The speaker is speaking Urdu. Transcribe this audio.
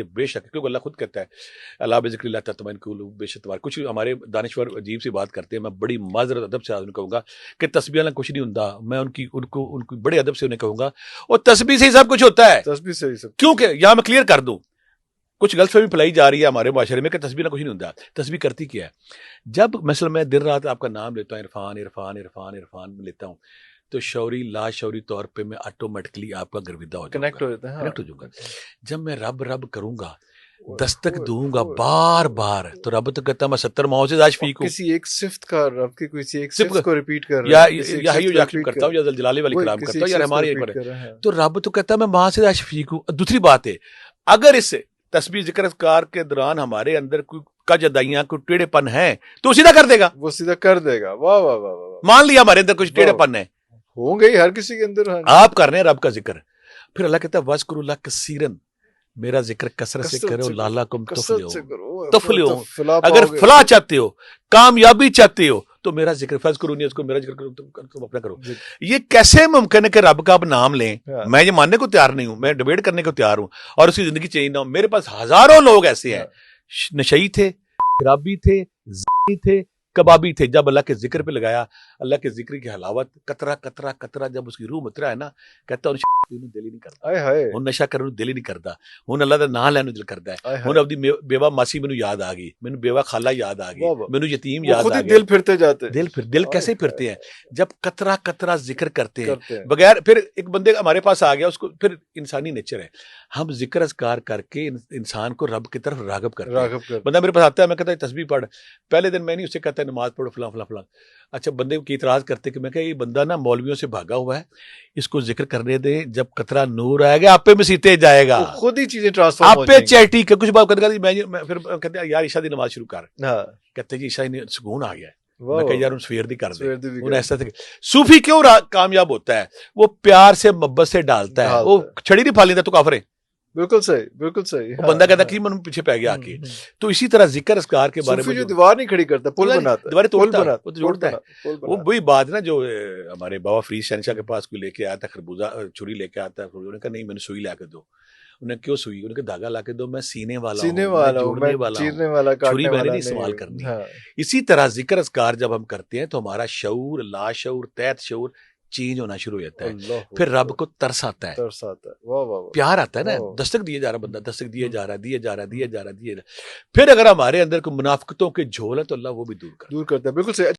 بے شک، کیونکہ اللہ خود کہتا ہے اللہ بذکر اللہ تطمئن القلوب، بے شک تمہارے کچھ ہمارے دانشور عجیب سی بات کرتے ہیں، میں بڑی معذرت ادب سے آدمی کہوں گا کہ تسبیح اللہ کچھ نہیں ہوتا، میں ان کو بڑے ادب سے انہیں کہوں گا اور تسبیح سے ہی سب کچھ ہوتا ہے، تسبیح سے ہی سب کیونکہ یہاں میں کلیئر کر دوں کچھ غلط فہمی پھیلائی جا رہی ہے ہمارے معاشرے میں کہ تسبیح نہ کچھ نہیں ہوتا. تسبیح کرتی کیا ہے؟ جب مثلا میں دن رات آپ کا نام لیتا ہوں، عرفان عرفان عرفان عرفان لیتا ہوں، تو شعوری لا شعوری طور پہ میں آٹومیٹکلی آپ کا گرویدہ ہو جاؤں کنیکٹ گا، ہو جاتا ہے. کنیکٹ ہو جاؤں گا. جب میں رب رب کروں گا، دستک دوں گا بار بار، تو رب تو کہتا ہے میں 70 ماہوں سے زائد فیق ہوں، کسی ایک صفت کا رب کی کسی ایک صفت صفت کو ریپیٹ کر رہا ہے، یا حیو یا قیوم کرتا ہوں، یا ذل جلالہ والاکرام کرتا ہوں، یا رحمان یا تو رب تو کہتا ہے میں وہاں سے زائد فیق ہوں. دوسری بات ہے، اگر اس تسبیح ذکر اذکار کے دوران ہمارے اندر کوئی کج ادائیاں کوئی ٹیڑھے پن ہے تو سیدھا کر دے گا، وہ سیدھا کر دے گا. واہ واہ واہ واہ. مان لیا ہمارے اندر کچھ ٹیڑھے پن ہے، ہوں گے ہر کسی کے اندر. آپ کر رہے ہیں رب کا ذکر، پھر اللہ کہتا ہے وَاذْكُرُوا اللَّهَ كَثِيرًا، میرا ذکر کثرت سے کرو لعلکم تفلحون. اگر فلاح چاہتے ہو، کامیابی چاہتے ہو تو میرا ذکر فاذکرونی، اس کو میرا ذکر کرو، تم اپنا کرو. یہ کیسے ممکن ہے کہ رب کا آپ نام لیں؟ میں یہ ماننے کو تیار نہیں ہوں، میں ڈیبیٹ کرنے کو تیار ہوں اور اس کی زندگی چینج نہ ہو. میرے پاس ہزاروں لوگ ایسے ہیں، نشئی تھے، شرابی تھے، زانی تھے، کبابی تھے، جب اللہ کے ذکر پہ لگایا، اللہ کے ذکر کی حلاوت قطرہ قطرہ قطرہ جب اس کی روح مترا ہے نا، کہتا ہے دل ہی نہیں کرتا، ہن نشہ کرنے دل ہی نہیں کرتا، ہن اللہ دا نام لینے دل کرتا ہے، ہن اپنی بیوہ ماسی مینوں یاد آ گئی، مینوں بیوہ خالہ یاد آ گئی، مینوں یتیم یاد آ گئے. دل پھرتے جاتے، دل کیسے پھرتے ہیں جب قطرہ قطرہ ذکر کرتے ہیں بغیر. پھر ایک بندے ہمارے پاس آ گیا، اس کو پھر انسانی نیچر ہے، ہم ذکر اذکار کر کے انسان کو رب کی طرف راغب کرتے ہیں. بندہ میرے پاس آتا ہے، میں کہتا ہے تسبیح پڑھ، پہلے دن میں نہیں اسے کہتا ہے نماز پڑھو فلاں فلاں فلاں. اچھا بندے کی اعتراض کرتے کہ میں کہا یہ بندہ نا مولویوں سے بھاگا ہوا ہے، اس کو ذکر کرنے دیں، جب قطرہ نور آئے گا آپ پہ مسیتے جائے گا، خود ہی چیزیں ٹرانسفارم آپ پہ چیٹی کہ کچھ بات کرتے میں پھر کہتے ہیں یار عشاء دی نماز شروع کر، کہتے جی عشاء سکون آ گیا ہے. میں کہا یار ان سویر دی کر دے. انہیں ایسا تھا صوفی کیوں کامیاب ہوتا ہے؟ وہ پیار سے محبت سے ڈالتا ہے، وہ چھڑی نہیں پھاڑ لیتا تو کافر ہے. بالکل صحیح، بالکل صحیح. بندہ کہتا کہ من پیچھے پہ گیا آ کے. تو اسی طرح ذکر اذکار کے بارے میں جو دیوار نہیں کھڑی کرتا، پل بناتا ہے، دیواریں توڑتا ہے، وہ جوڑتا ہے. وہ وہی بات نا جو ہمارے بابا فرید شہنشاہ کے پاس کوئی لے کے آیا تھا خربوزہ چھری لے کے آتا ہے، انہوں نے کہا نہیں میں نے سوئی لا کے دو. انہیں کیوں سوئی؟ انہیں کہا دھاگا لا کے دو، میں سینے والا ہوں، جوڑنے والا ہوں، چھری میں نے نہیں استعمال کرنی. اسی طرح ذکر اذکار جب ہم کرتے ہیں تو ہمارا شعور، لا شعور، تحت شعور چینج ہونا شروع ہو جاتا ہے. پھر رب کو ترس آتا ہے، پیار آتا ہے نا، دستک دیے جا رہا بندہ، دستک دیے جا رہا ہے. پھر اگر ہمارے اندر کوئی منافقتوں کے جھول ہے تو اللہ وہ بھی دور کرتا ہے. بالکل صحیح.